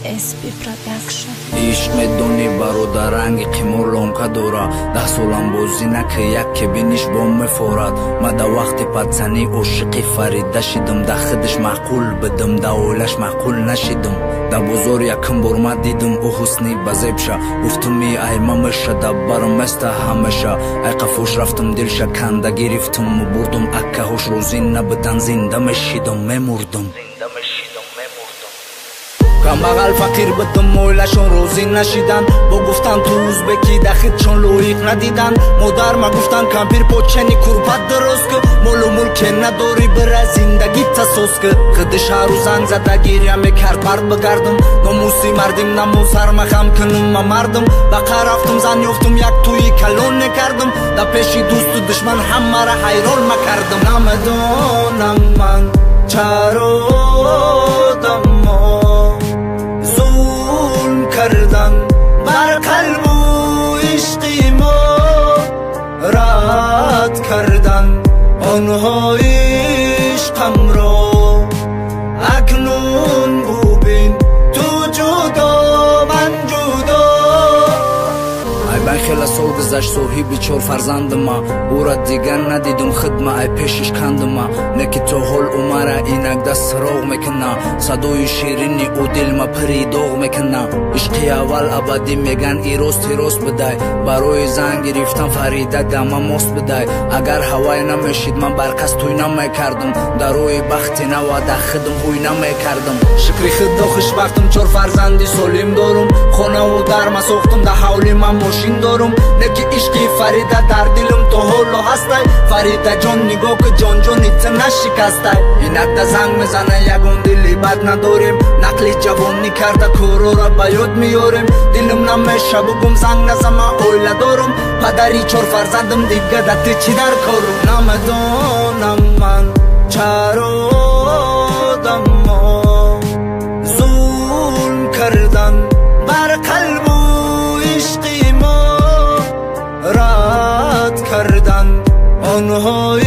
SP Production. عشق میدونی برادرنگ قیمولون که داره 10 سالم بازی نکه یک که بینیش بام میفورد ما در وقت پدزنی عاشقی فریده شدم در خودش معقول بدم در اولش معقول نشدم در بازار یکم بار ما دیدم او حسنی بزیبشه گفتم ای ممشه در برم است همشه ای قفوش رفتم دلش کنده گرفتم و بردم اکه هوش روزی نبودن زنده میشیدم میمردم کمبغل فقیر بدم اویلشون روزی نشیدن با گفتن تو ازبکی دخیدشون لویق ندیدن مادر ما گفتن کمپیر پوچنی کربت درست که مول و ملک نداری بره زندگی تسوس که خودش هر روز زنگ زده گیریم میکرد برد بگردم ناموسی مردیم نمو سرمخم کنم ما مردم بقه رفتم زن یفتم یک توی کلون نکردم در پیشی دوست و دشمن همه را حیران مکردم نمیدونم من چرا کردن بر قلب و عشق ما رد کردن آنها عشقم را اکنون ببین تو جدا من جدا ای من خیلی سال گذشت صاحبی 4 فرزند ما او را دیگر ندیدم خدمه ای پیشش کندم نکی تو حال عمره اینک دست راغ میکنه صدای شیرینی او دل ما پری داغ میکنه عشقی اول ابدی میگن ایروست بدای برای زن گرفتم فریده دمه ماست بدای اگر هوای نمیشید من برکس توی نمیکردم در روی بختی نوا در خدم خوی نمیکردم شکری خدا خوشبختم 4 فرزندی سالم دارم خانه و در ما ساختم در حولی من ماشین دارم نکی عشقی فریده در دلم تو حالو هستی فریده جان نگاه که جان جانیت نشکستی اینک در زنگ میزنه یگون دلی بد نداریم نقلی جوانی کرده کورو را به یاد میاریم دلم نمیشه بگم زنگ نزمه اویله دارم پدری 4 فرزندم دیگه دتی چی در کارم نمیدونم من چرا آدما ظلم کردن بر قلب و عشق ما رد کردن آنها